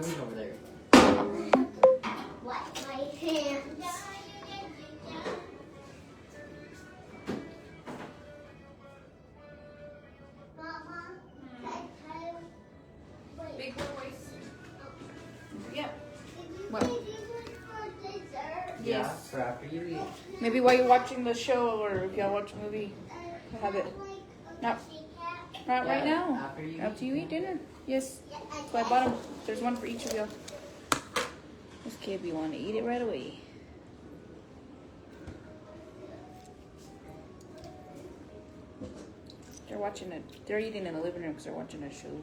doing over there? Wipe my hands. Mama, Big boys. Yep. What? Did you say these ones for dessert? Yeah, Yes. for after you eat. Maybe while you're watching the show or if y'all watch a movie. Have it. No. Not right Yeah, now. after you eat dinner. Yes. So I bought them. There's one for each of y'all. This kid, we want to eat it right away. They're watching it. They're eating in the living room because they're watching a show.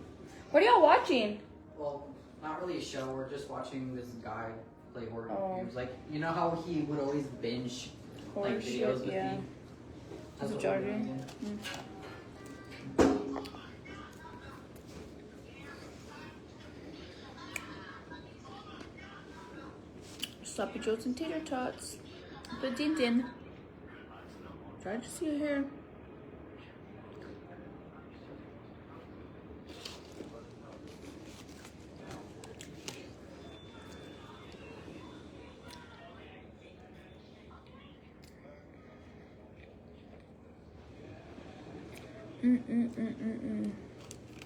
What are y'all watching? Well, not really a show. We're just watching this guy play horror Oh. games. Like, you know how he would always binge Horror like shit, videos with yeah. me? Is it what we're charging? doing again. Sloppy joes and tater tots. But din din. Try to see your hair.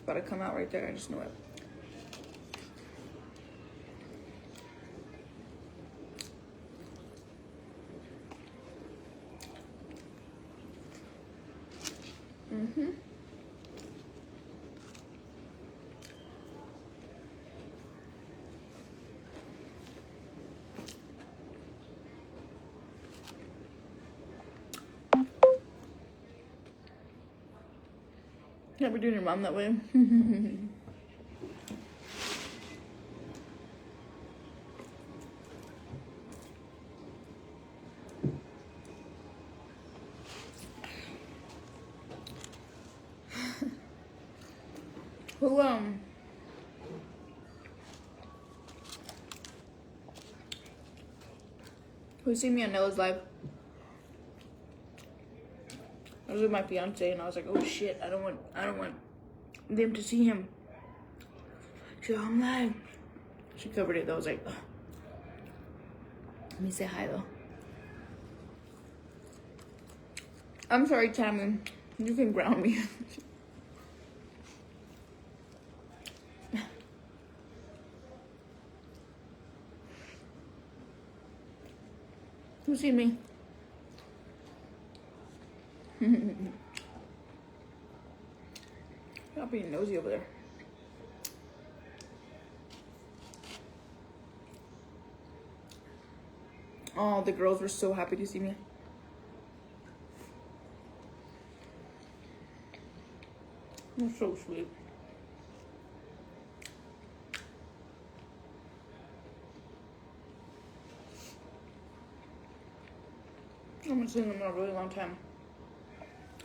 About to come out right there. I just know it. Yeah, we're doing your mom that way. Who seen me on Nella's live? I was with my fiance and I was like, oh shit, I don't want them to see him. She's like, I'm live. She covered it though. I was like, ugh. Let me say hi though. I'm sorry, Tammy. You can ground me. Who's seen me? Y'all being nosy over there. Oh, the girls were so happy to see me. They're so sweet. I haven't seen them in a really long time.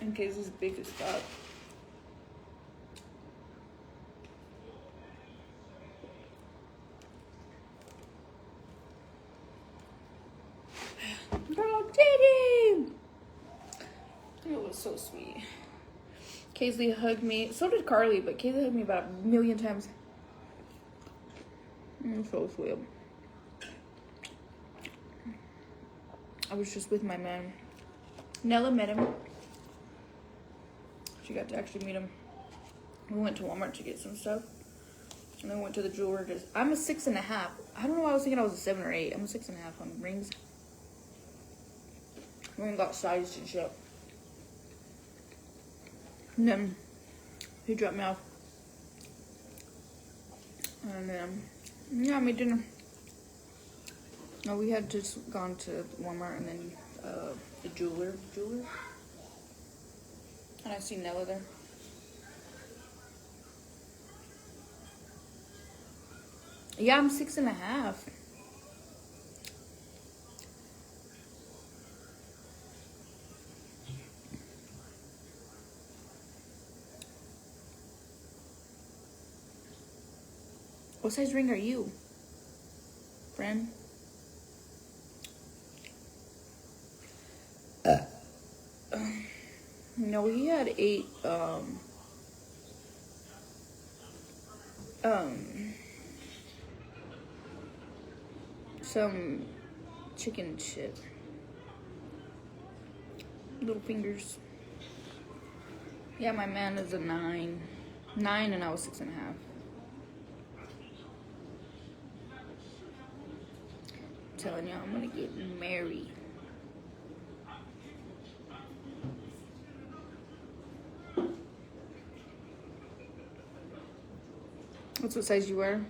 In case it's big as fuck. Girl, Katie! It was so sweet. Kaisley hugged me. So did Carly, but Kaisley hugged me about a million times. So sweet. I was just with my man. Nella met him. She got to actually meet him. We went to Walmart to get some stuff. And then we went to the jeweler. I'm a 6.5. I don't know why I was thinking I was a 7 or 8. I'm a 6.5 on rings. We even got sized and shit. And then he dropped me off. And then, yeah, I made dinner. No, we had just gone to Walmart and then the jeweler. And I seen Nella there. Yeah, I'm 6.5. What size ring are you, friend? No, he had 8. some chicken shit. Little fingers. Yeah, my man is a 9. 9 and I was 6.5. Telling you, I'm gonna get married. What's what size you wear?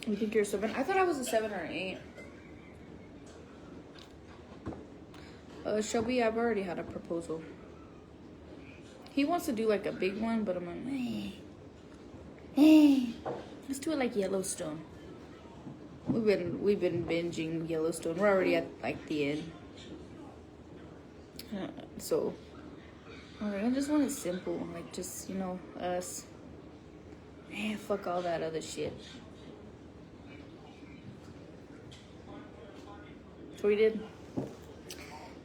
You think you're a 7? I thought I was a 7 or an 8. Shelby, I've already had a proposal. He wants to do like a big one, but I'm like, let's do it like Yellowstone. We've been binging Yellowstone. We're already at like the end. So I just want it simple, like just, you know, us. Fuck all that other shit. So we did.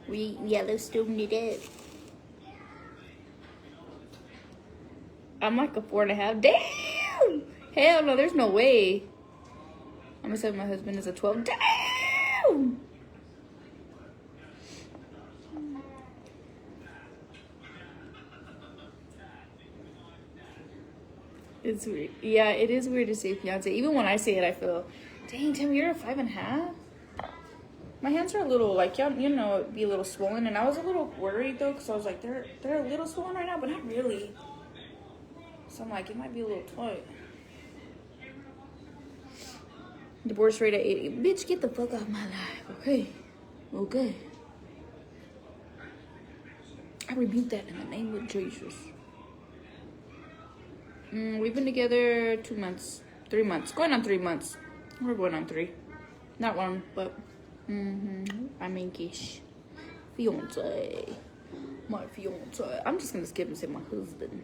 We Yellowstoned it up. I'm like a 4.5. Damn! Hell no, there's no way. I'm gonna say my husband is a 12. Damn! It's weird. Yeah, it is weird to say fiance. Even when I say it, I feel, dang, Tim, you're a 5.5? My hands are a little, like, you know, it'd be a little swollen. And I was a little worried, though, because I was like, they're a little swollen right now, but not really. So I'm like, it might be a little tight. Divorce rate at 80. Bitch, get the fuck out of my life, okay? Okay. I rebuke that in the name of Jesus. We've been together 2 months. 3 months. Going on 3 months. We're going on 3. Not 1, but... I'm English. Fiance. My fiance. I'm just gonna skip and say my husband.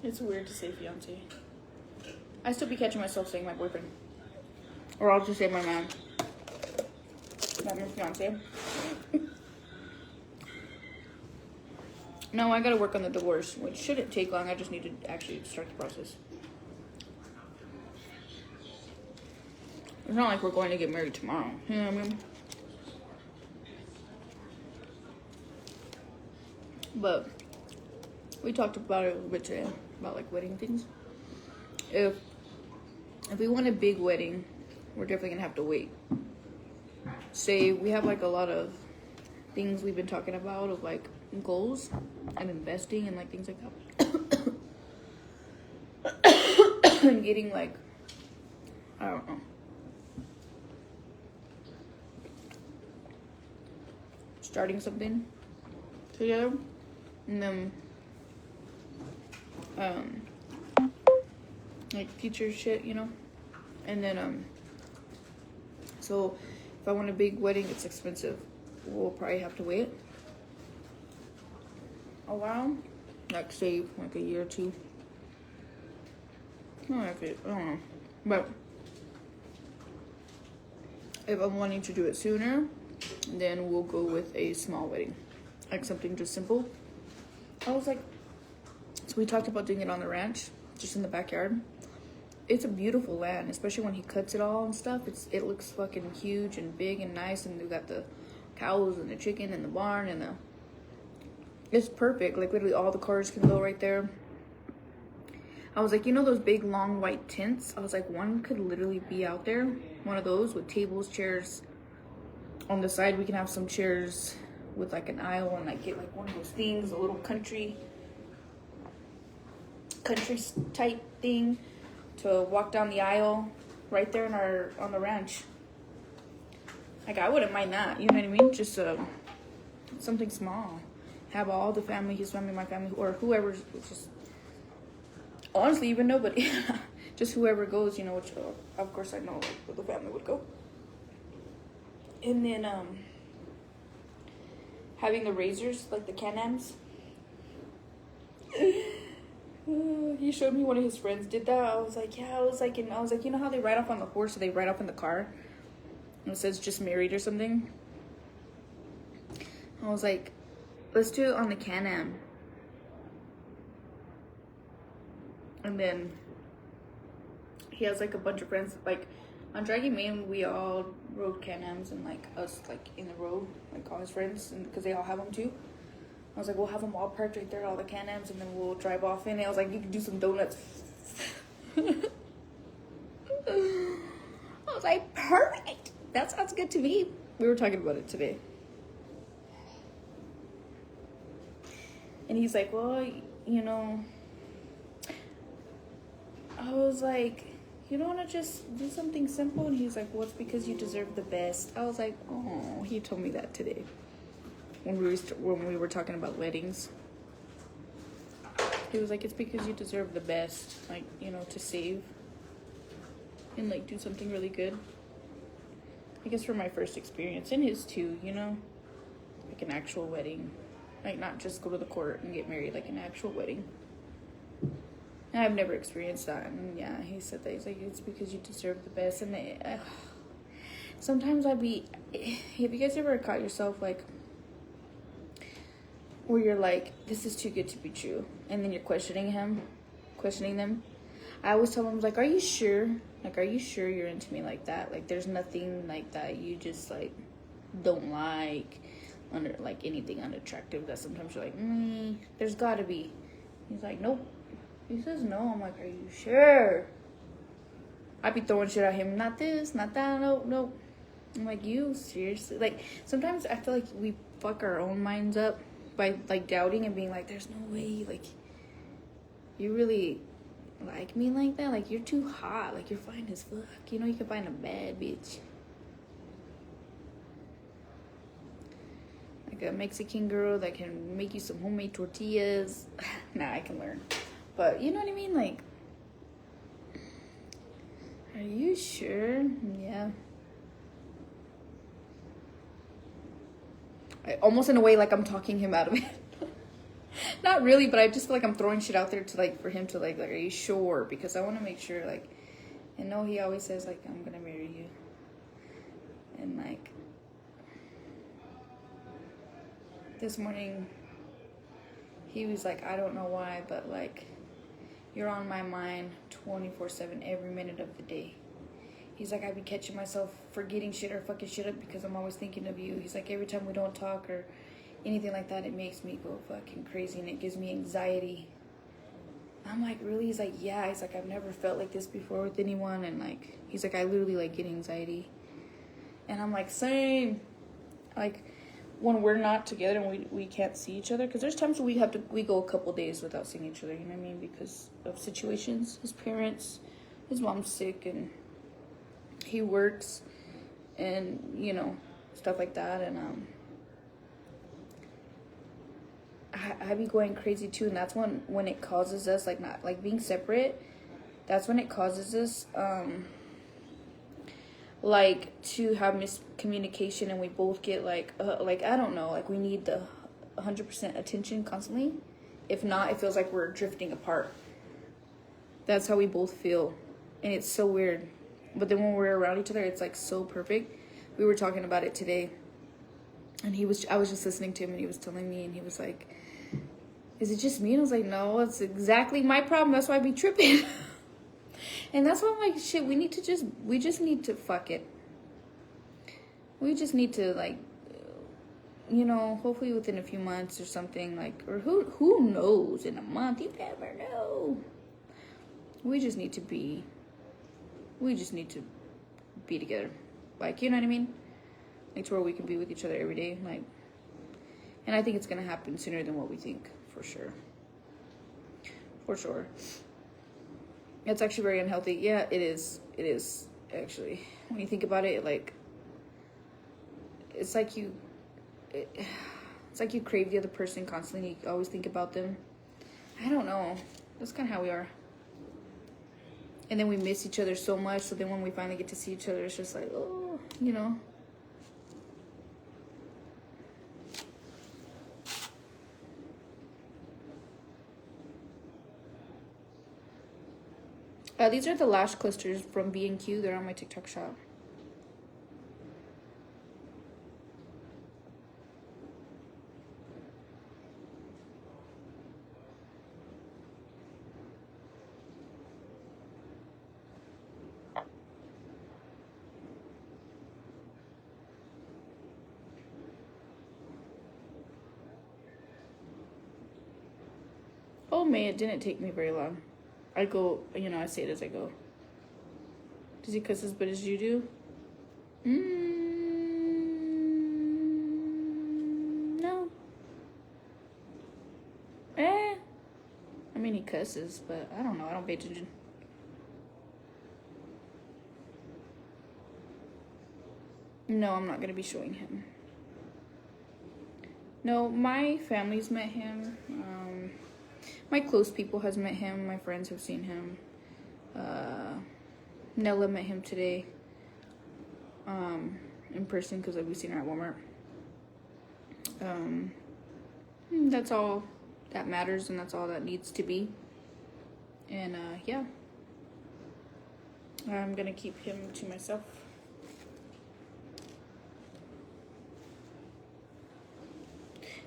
It's weird to say fiance. I still be catching myself saying my boyfriend. Or I'll just say my man. Not my fiance. No, I gotta work on the divorce, which shouldn't take long. I just need to actually start the process. It's not like we're going to get married tomorrow. You know what I mean? But we talked about it a little bit today, about like wedding things. If we want a big wedding, we're definitely gonna have to wait. Say we have like a lot of things we've been talking about of like goals and investing and like things like that. And getting like, I don't know, starting something together, and then like future shit, you know. And then so if I want a big wedding, it's expensive. We'll probably have to wait a while, like save like a year or 2. I don't know, but if I'm wanting to do it sooner, then we'll go with a small wedding, like something just simple. I was like, so we talked about doing it on the ranch, just in the backyard. It's a beautiful land, especially when he cuts it all and stuff. It looks fucking huge and big and nice, and we got the cows and the chicken and the barn and it's perfect. Like literally all the cars can go right there. I was like, you know those big long white tents? I was like, one could literally be out there, one of those with tables, chairs. On the side we can have some chairs with like an aisle, and like get like one of those things, a little country type thing to walk down the aisle right there on the ranch. Like I wouldn't mind that, you know what I mean? Just something small. Have all the family, his family, my family, or whoever's, just honestly even nobody. Just whoever goes, you know, which of course I know like, the family would go. And then having the razors, like the Can-Ams. He showed me one of his friends did that. I was like, yeah. I was like, you know how they ride off on the horse, so they ride off in the car, and it says just married or something. I was like, let's do it on the Can-Am. And then he has like a bunch of friends. Like on Dragging Main, we all rode Can-Ams, and like us like in the road, like all his friends, and because they all have them too. I was like, we'll have them all parked right there, all the Can-Ams, and then we'll drive off in it. I was like, you can do some donuts. I was like, perfect. That sounds good to me. We were talking about it today. And he's like, well, you know, I was like, you don't want to just do something simple? And he's like, well, it's because you deserve the best. I was like, oh, he told me that today when we were talking about weddings. He was like, it's because you deserve the best, like, you know, to save and like do something really good. I guess for my first experience, and his too, you know, like an actual wedding, like not just go to the court and get married, like an actual wedding. And I've never experienced that. And yeah, he said that. He's like, it's because you deserve the best. And sometimes have you guys ever caught yourself like, where you're like, this is too good to be true, and then you're questioning them? I always tell him, like, are you sure? Like, are you sure you're into me like that? Like, there's nothing like that you just like don't like, under like anything unattractive that sometimes you're like, there's gotta be. He's like, nope. He says no. I'm like, are you sure? I'd be throwing shit at him. Not this, not that. No. I'm like, you seriously? Like, sometimes I feel like we fuck our own minds up by like doubting and being like, there's no way, like, you really like me like that? Like, you're too hot. Like, you're fine as fuck. You know, you can find a bad bitch. Like a Mexican girl that can make you some homemade tortillas. Nah, I can learn. But you know what I mean? Like, are you sure? Yeah. Almost in a way like I'm talking him out of it. Not really, but I just feel like I'm throwing shit out there to like, for him to like, are you sure? Because I want to make sure, like, and no, he always says like, I'm gonna marry you. And like, this morning, he was like, I don't know why, but like, you're on my mind 24/7 every minute of the day. He's like, I be catching myself forgetting shit or fucking shit up because I'm always thinking of you. He's like, every time we don't talk or anything like that, it makes me go fucking crazy and it gives me anxiety. I'm like, really? He's like, yeah. He's like, I've never felt like this before with anyone. And like, he's like, I literally like get anxiety. And I'm like, same. Like, when we're not together and we can't see each other, because there's times where we go a couple days without seeing each other, you know what I mean, because of situations. His parents, his mom's sick, and he works, and you know, stuff like that. And I be going crazy too, and that's when it causes us, like, not like being separate, that's when it causes us like to have miscommunication, and we both get like I don't know, like we need the 100% attention constantly. If not, it feels like we're drifting apart. That's how we both feel, and it's so weird. But then when we're around each other, it's like so perfect. We were talking about it today, and I was just listening to him, and he was telling me, and he was like, is it just me? And I was like, no, it's exactly my problem. That's why I be tripping. And that's why I'm like, shit, we just need to fuck it. We just need to, like, you know, hopefully within a few months or something, like, or who knows, in a month, you never know. We just need to be together. Like, you know what I mean? Like, to where we can be with each other every day. Like, and I think it's going to happen sooner than what we think, for sure. For sure. It's actually very unhealthy. Yeah, it is. It is, actually. When you think about it, like, it's like you crave the other person constantly. You always think about them. I don't know. That's kind of how we are. And then we miss each other so much. So then when we finally get to see each other, it's just like, oh, you know. These are the lash clusters from B&Q. They're on my TikTok shop. Oh, May, it didn't take me very long. I go, you know, I say it as I go. Does he cuss as bad as you do? No. I mean, he cusses, but I don't know. I don't pay attention. No, I'm not going to be showing him. No, my family's met him. My close people has met him. My friends have seen him. Nella met him today. In person because we've seen her at Walmart. That's all that matters, and that's all that needs to be. And yeah, I'm gonna keep him to myself.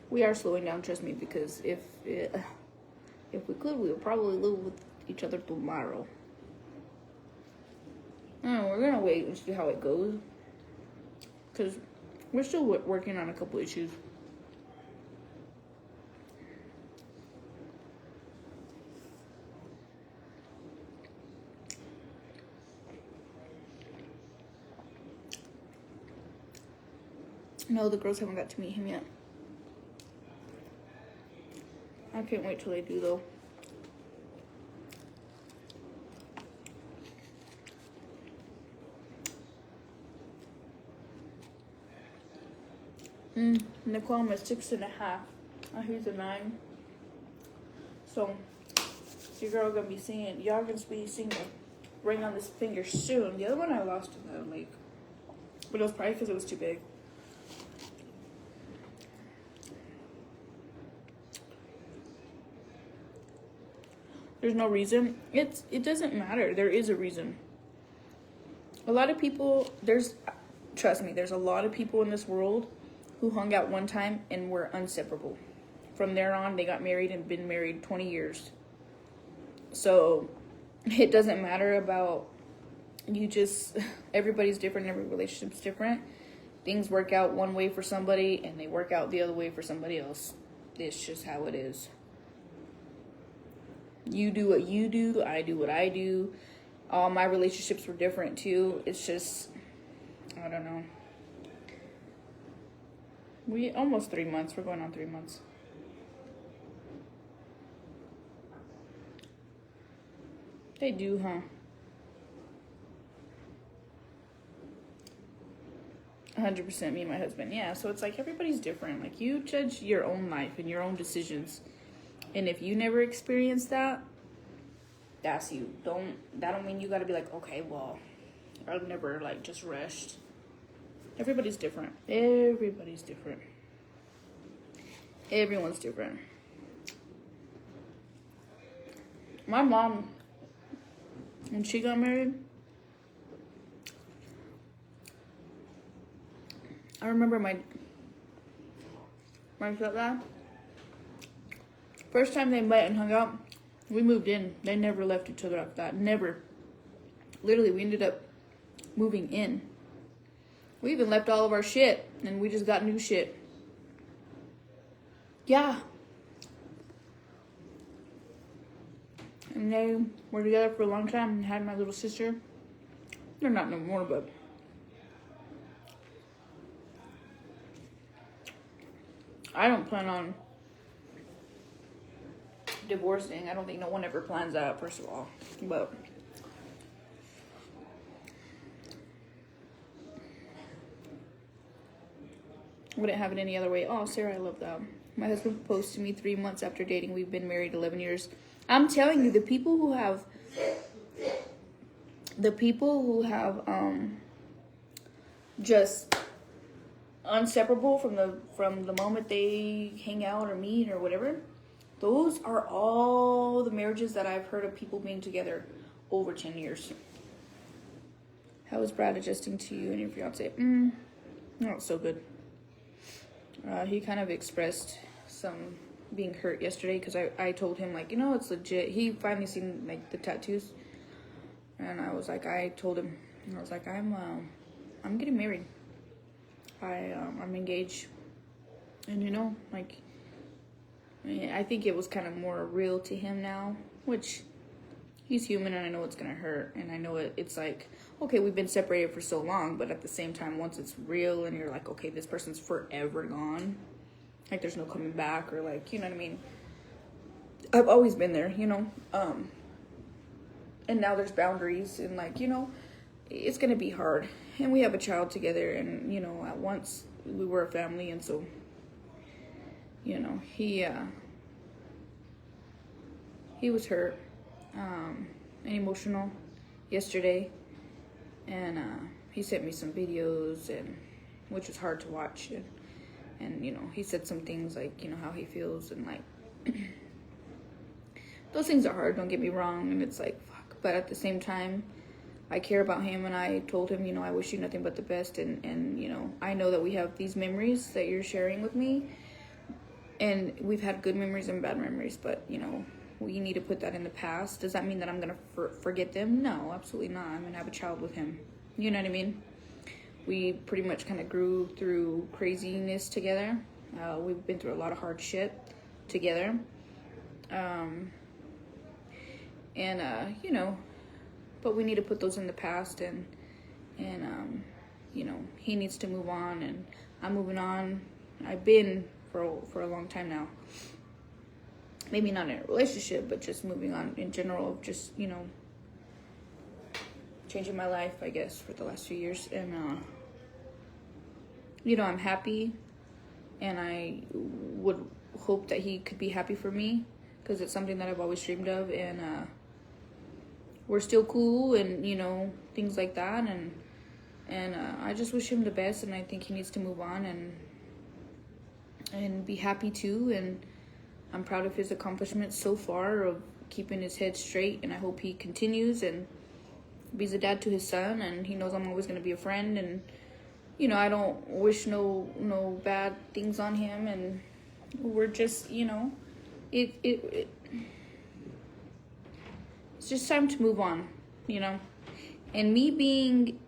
We are slowing down, trust me, because if we could, we would probably live with each other tomorrow. We're gonna wait and see how it goes, because we're still working on a couple issues. No, the girls haven't got to meet him yet. I can't wait till they do, though. Nicole, I'm a 6.5. He's a 9. So, your girl gonna be seeing, y'all gonna be seeing the ring on this finger soon. The other one I lost in the lake, but it was probably because it was too big. There's no reason. It doesn't matter. There is a reason. A lot of people, trust me, there's a lot of people in this world who hung out one time and were inseparable. From there on, they got married and been married 20 years. So it doesn't matter about everybody's different, every relationship's different. Things work out one way for somebody and they work out the other way for somebody else. It's just how it is. You do what you do, I do what I do. All my relationships were different too. It's just, I don't know. We almost 3 months. We're going on 3 months. They do, huh? 100% me and my husband. Yeah, so it's like everybody's different. Like, you judge your own life and your own decisions. And if you never experienced that, that's you. That don't mean you gotta be like, okay, well, I've never like just rushed. Everybody's different. Everybody's different. Everyone's different. My mom, when she got married, I remember my stepdad, first time they met and hung out, we moved in. They never left each other after that. Never. Literally, we ended up moving in. We even left all of our shit, and we just got new shit. Yeah. And they were together for a long time and had my little sister. They're not no more, but I don't plan on divorcing. I don't think no one ever plans that, first of all. But wouldn't have it any other way. Oh, Sarah, I love that. My husband proposed to me 3 months after dating. We've been married 11 years. I'm telling you, the people who have just inseparable from the moment they hang out or meet or whatever, those are all the marriages that I've heard of people being together over 10 years. How is Brad adjusting to you and your fiance? Not so good. He kind of expressed some being hurt yesterday because I told him, like, it's legit. He finally seen, like, the tattoos. And I was like, I told him, I was like, I'm getting married. I'm engaged. And, I think it was kind of more real to him now, which he's human and I know it's going to hurt. And I know it's like, okay, we've been separated for so long, but at the same time, once it's real and you're like, okay, this person's forever gone, like there's no coming back, or like, you know what I mean? I've always been there, you know? And now there's boundaries and like, you know, it's going to be hard. And we have a child together and, you know, at once we were a family. And so, you know, he was hurt, and emotional yesterday. And, he sent me some videos and, which was hard to watch. And, you know, he said some things like, you know, how he feels and like, those things are hard, don't get me wrong. And it's like, fuck. But at the same time, I care about him, and I told him, you know, I wish you nothing but the best, and you know, I know that we have these memories that you're sharing with me, and we've had good memories and bad memories, but, you know, we need to put that in the past. Does that mean that I'm going to forget them? No, absolutely not. I'm going to have a child with him. You know what I mean? We pretty much kind of grew through craziness together. We've been through a lot of hardship together. You know, but we need to put those in the past, and you know, he needs to move on, and I'm moving on. I've been for a long time now. Maybe not in a relationship, but just moving on in general, just, you know, changing my life, I guess, for the last few years. And you know, I'm happy, and I would hope that he could be happy for me, because it's something that I've always dreamed of. And we're still cool, and, you know, things like that. And I just wish him the best, and I think he needs to move on and be happy too. And I'm proud of his accomplishments so far of keeping his head straight, and I hope he continues and be a dad to his son, and he knows I'm always going to be a friend. And, you know, I don't wish no bad things on him, and we're just, you know, it's just time to move on, you know. And me being,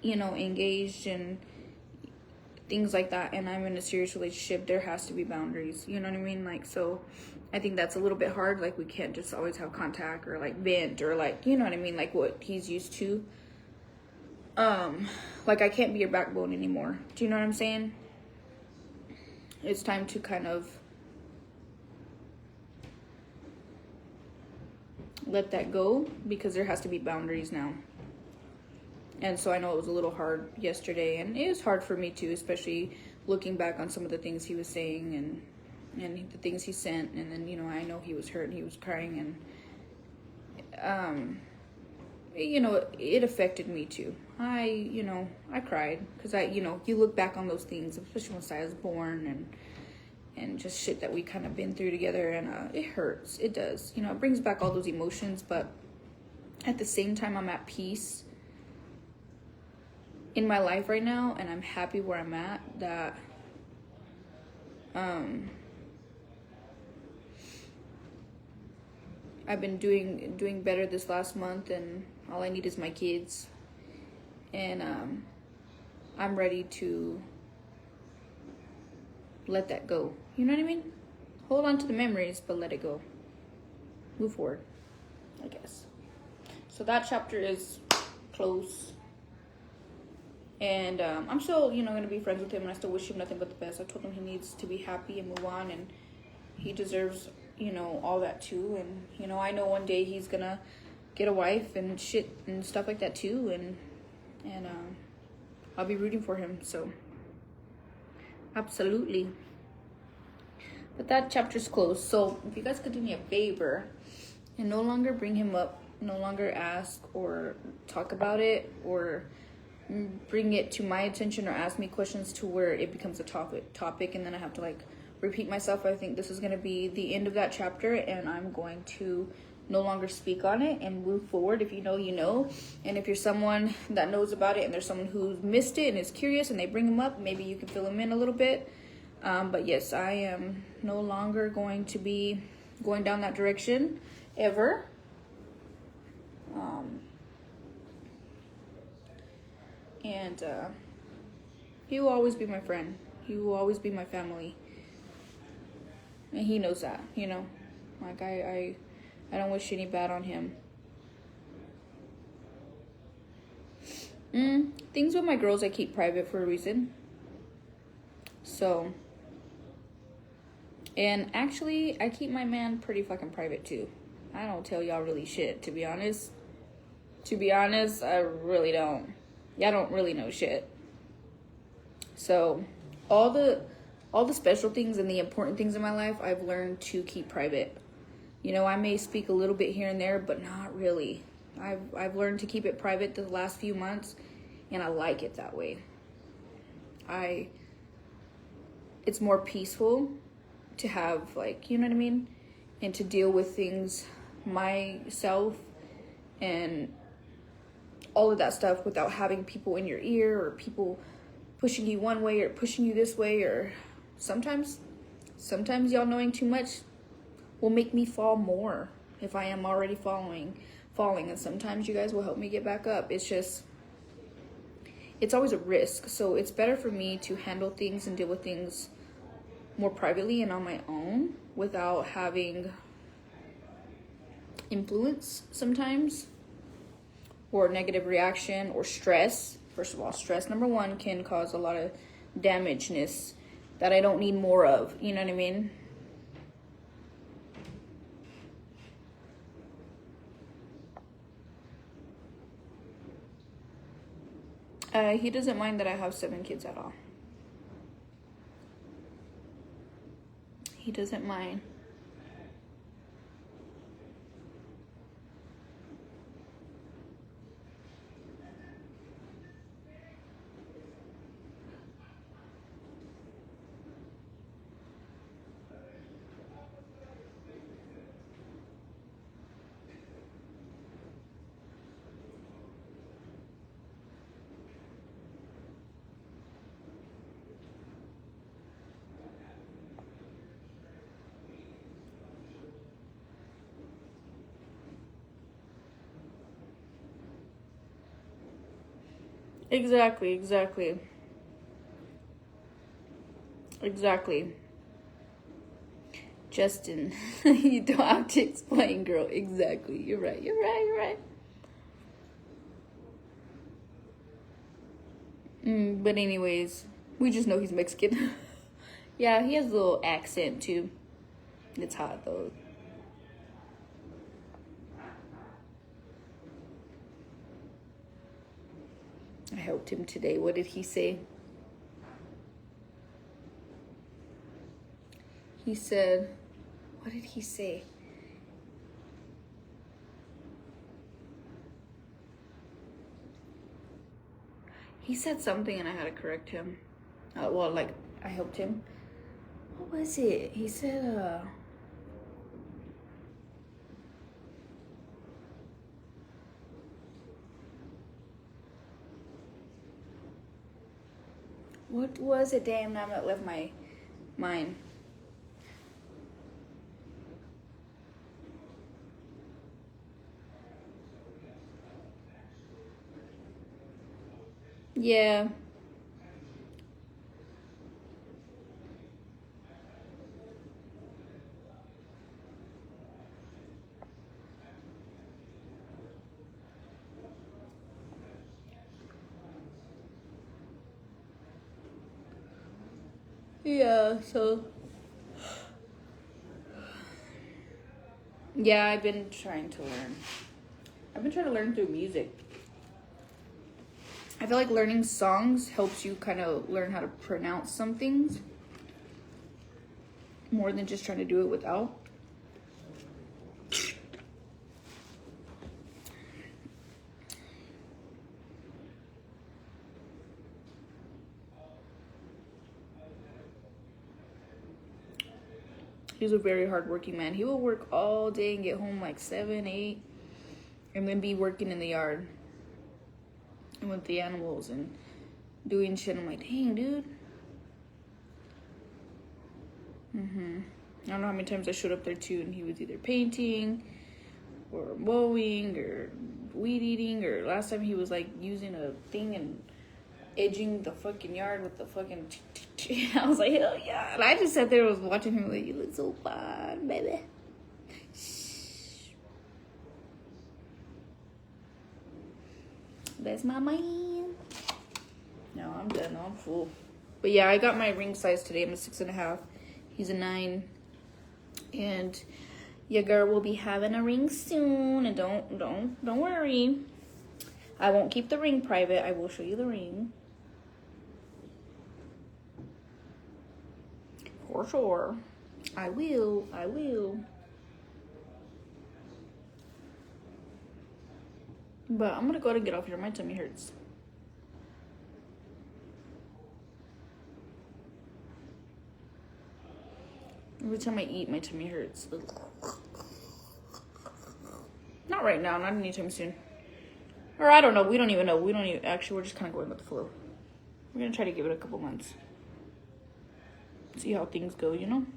you know, engaged and things like that, and I'm in a serious relationship, there has to be boundaries, you know what I mean? Like, so I think that's a little bit hard. Like, we can't just always have contact or like vent or like, you know what I mean, like what he's used to. Like, I can't be your backbone anymore. Do you know what I'm saying? It's time to kind of let that go, because there has to be boundaries now. And so I know it was a little hard yesterday, and it is hard for me too, especially looking back on some of the things he was saying and the things he sent. And then, you know, I know he was hurt and he was crying, and you know, it affected me too. I cried, because you know, you look back on those things, especially once I was born, and just shit that we kind of been through together, and it hurts. It does. You know, it brings back all those emotions, but at the same time, I'm at peace in my life right now, and I'm happy where I'm at. That I've been doing better this last month, and all I need is my kids, and I'm ready to let that go. You know what I mean? Hold on to the memories, but let it go. Move forward, I guess. So that chapter is close. And I'm still, you know, going to be friends with him, and I still wish him nothing but the best. I told him he needs to be happy and move on, and he deserves, you know, all that too. And, you know, I know one day he's going to get a wife and shit and stuff like that too. And I'll be rooting for him. So, absolutely. But that chapter's closed. So, if you guys could do me a favor and no longer bring him up, no longer ask or talk about it or bring it to my attention or ask me questions to where it becomes a topic, and then I have to like repeat myself. I think this is going to be the end of that chapter, and I'm going to no longer speak on it and move forward. If you know, you know. And if you're someone that knows about it and there's someone who's missed it and is curious and they bring them up, maybe you can fill them in a little bit. But yes, I am no longer going to be going down that direction ever. And he will always be my friend. He will always be my family. And he knows that, you know. Like, I don't wish any bad on him. Things with my girls I keep private for a reason. So, and actually, I keep my man pretty fucking private too. I don't tell y'all really shit, to be honest. To be honest, I really don't. Y'all don't really know shit. So, all the special things and the important things in my life, I've learned to keep private. You know, I may speak a little bit here and there, but not really. I've learned to keep it private the last few months, and I like it that way. It's more peaceful to have, like, you know what I mean? And to deal with things myself and all of that stuff without having people in your ear or people pushing you one way or pushing you this way, or sometimes y'all knowing too much will make me fall more if I am already falling, and sometimes you guys will help me get back up. It's always a risk. So it's better for me to handle things and deal with things more privately and on my own without having influence sometimes, or negative reaction, or stress. First of all, stress, number one, can cause a lot of damageness that I don't need more of. You know what I mean? He doesn't mind that I have 7 kids at all. He doesn't mind. Exactly. Justin, you don't have to explain, girl. Exactly. You're right. But anyways, we just know he's Mexican. Yeah, he has a little accent too. It's hot though. I helped him today. What did he say? He said, what did he say? He said something and I had to correct him. Well, like, I helped him. What was it? He said, what was it? Damn, now I left my mind. Yeah. Yeah, so yeah, I've been trying to learn. I've been trying to learn through music. I feel like learning songs helps you kind of learn how to pronounce some things more than just trying to do it without. He's a very hardworking man. He will work all day and get home like 7, 8, and then be working in the yard and with the animals and doing shit. I'm like, dang, dude. I don't know how many times I showed up there too, and he was either painting or mowing or weed eating, or last time he was like using a thing and edging the fucking yard with the fucking. I was like, hell yeah! And I just sat there and was watching him like, you look so fine, baby. That's my man. No, I'm done. I'm full. But yeah, I got my ring size today. I'm a 6.5. He's a 9. And your girl will be having a ring soon. And don't worry. I won't keep the ring private. I will show you the ring. For sure. I will. But I'm gonna go to get off here. My tummy hurts. Every time I eat, my tummy hurts. Not right now. Not anytime soon. Or I don't know. We don't even know. Actually, we're just kind of going with the flow. We're gonna try to give it a couple months. See how things go, you know?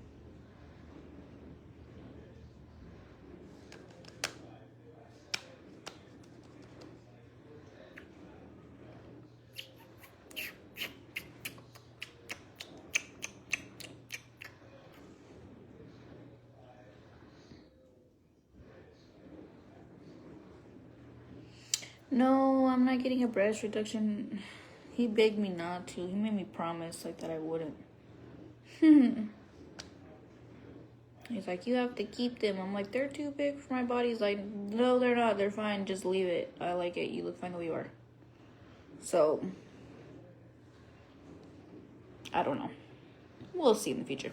No, I'm not getting a breast reduction. He begged me not to. He made me promise like that I wouldn't. He's like, you have to keep them. I'm like, they're too big for my body. He's like, no, they're not. They're fine. Just leave it. I like it. You look fine the way you are. So, I don't know. We'll see in the future.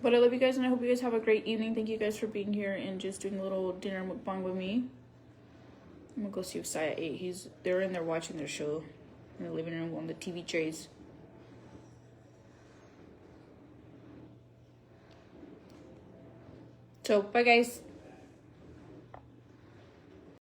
But I love you guys, and I hope you guys have a great evening. Thank you guys for being here and just doing a little dinner mukbang with me. I'm gonna go see if Saya ate. They're in there watching their show in the living room on the TV trays. So, bye guys.